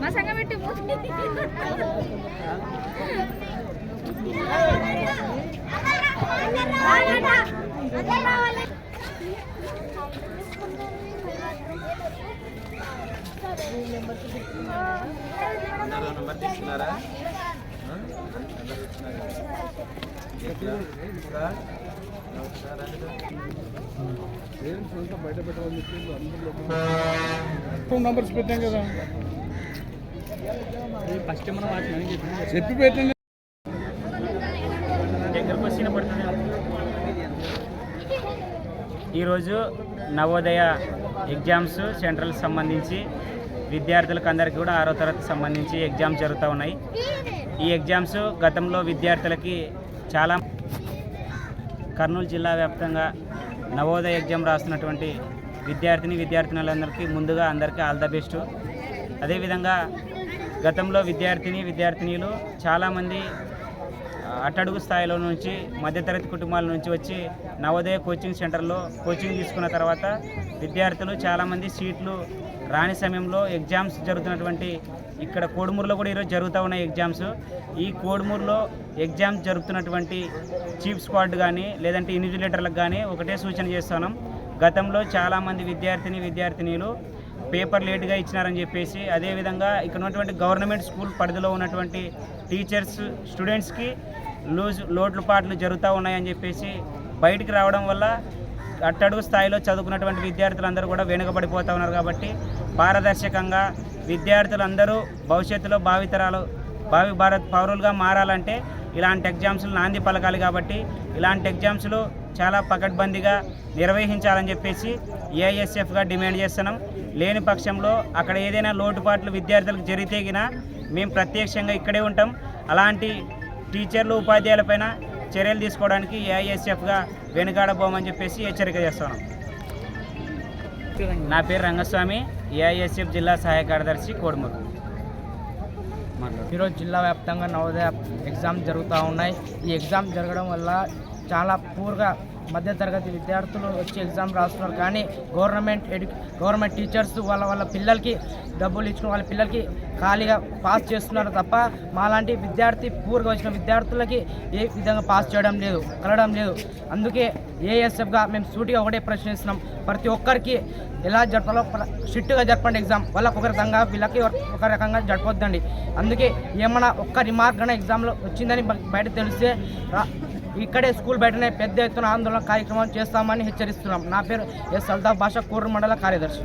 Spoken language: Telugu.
మా సంగం పెట్టి నెంబర్ తీసుకున్నారా? బయట పెట్టాలని నంబర్స్ పెట్టాం కదా, ఫస్ట్ మనం చెప్పి పెట్టండి. ఈరోజు నవోదయ ఎగ్జామ్స్ సెంట్రల్ సంబంధించి విద్యార్థులకు అందరికీ కూడా 6వ తరగతి సంబంధించి ఎగ్జామ్స్ జరుగుతూ ఉన్నాయి. ఈ ఎగ్జామ్స్ గతంలో విద్యార్థులకి చాలా కర్నూలు జిల్లా వ్యాప్తంగా నవోదయ ఎగ్జామ్ రాస్తున్నటువంటి విద్యార్థినులందరికీ ముందుగా అందరికీ ఆల్ ద బెస్ట్. అదేవిధంగా గతంలో విద్యార్థినీలు చాలామంది అట్టడుగు స్థాయిలో నుంచి మధ్యతరగతి కుటుంబాల నుంచి వచ్చి నవోదయ కోచింగ్ సెంటర్లో కోచింగ్ తీసుకున్న తర్వాత విద్యార్థులు చాలామంది సీట్లు రాని సమయంలో ఎగ్జామ్స్ జరుగుతున్నటువంటి ఇక్కడ కోడుమూరులో కూడా ఈరోజు జరుగుతూ ఉన్నాయి ఎగ్జామ్స్. ఈ కోడుమూరులో ఎగ్జామ్స్ జరుగుతున్నటువంటి చీఫ్ స్క్వాడ్ కానీ లేదంటే ఇన్విజిలేటర్లకు కానీ ఒకటే సూచన చేస్తున్నాం. గతంలో చాలామంది విద్యార్థినీలు పేపర్ లేట్గా ఇచ్చినారని చెప్పేసి, అదేవిధంగా ఇక్కడ ఉన్నటువంటి గవర్నమెంట్ స్కూల్ పరిధిలో ఉన్నటువంటి టీచర్స్ స్టూడెంట్స్కి లోట్లుపాట్లు జరుగుతూ ఉన్నాయని చెప్పేసి బయటికి రావడం వల్ల అట్టడుగు స్థాయిలో చదువుకున్నటువంటి విద్యార్థులందరూ కూడా వెనుకబడిపోతూ ఉన్నారు. కాబట్టి పారదర్శకంగా విద్యార్థులందరూ భవిష్యత్తులో భావి భారత్ పౌరులుగా మారాలంటే ఇలాంటి ఎగ్జామ్స్లు నాంది పలకాలి. కాబట్టి ఇలాంటి ఎగ్జామ్స్లు చాలా పకడ్బందీగా నిర్వహించాలని చెప్పేసి ఏఐఎస్ఎఫ్గా డిమాండ్ చేస్తున్నాం. లేని పక్షంలో అక్కడ ఏదైనా లోటుపాట్లు విద్యార్థులకు జరిగితే మేము ప్రత్యక్షంగా ఇక్కడే ఉంటాం. అలాంటి టీచర్లు ఉపాధ్యాయులపైన చర్యలు తీసుకోవడానికి ఏఐఎస్ఎఫ్గా వెనుకాడబోమని చెప్పేసి హెచ్చరిక చేస్తున్నాం. నా పేరు రంగస్వామి, ఏఐఎస్ఎఫ్ జిల్లా సహాయ కార్యదర్శి కోడుమూరు. ఈరోజు జిల్లా వ్యాప్తంగా నవోదయ ఎగ్జామ్ జరుగుతూ ఉన్నాయి. ఈ ఎగ్జామ్ జరగడం వల్ల చాలా పూర్గా మధ్యతరగతి విద్యార్థులు వచ్చి ఎగ్జామ్ రాస్తున్నారు. కానీ గవర్నమెంట్ టీచర్స్ వాళ్ళ పిల్లలకి డబ్బులు ఇచ్చుకుని వాళ్ళ పిల్లలకి ఖాళీగా పాస్ చేస్తున్నారు తప్ప మాలాంటి పూర్గా వచ్చిన విద్యార్థులకి ఏ విధంగా పాస్ చేయడం లేదు, కలవడం లేదు. అందుకే ఏఎస్ఎఫ్గా మేము సూటిగా ఒకటే ప్రశ్నిస్తున్నాం, ప్రతి ఒక్కరికి ఎలా జరపాలో స్ట్రిక్ట్గా జరపండి ఎగ్జామ్. వాళ్ళకి ఒక రకంగా వీళ్ళకి ఒక రకంగా జరపొద్దండి. అందుకే ఏమైనా ఒక్క రిమార్క్ అయినా ఎగ్జామ్లో వచ్చిందని బయట తెలిస్తే ఇక్కడే స్కూల్ బయటనే పెద్ద ఎత్తున ఆందోళన కార్యక్రమం చేస్తామని హెచ్చరిస్తున్నాం. నా పేరు ఎస్ అల్తాఫ్ బాషా, కోడూరు మండల కార్యదర్శి.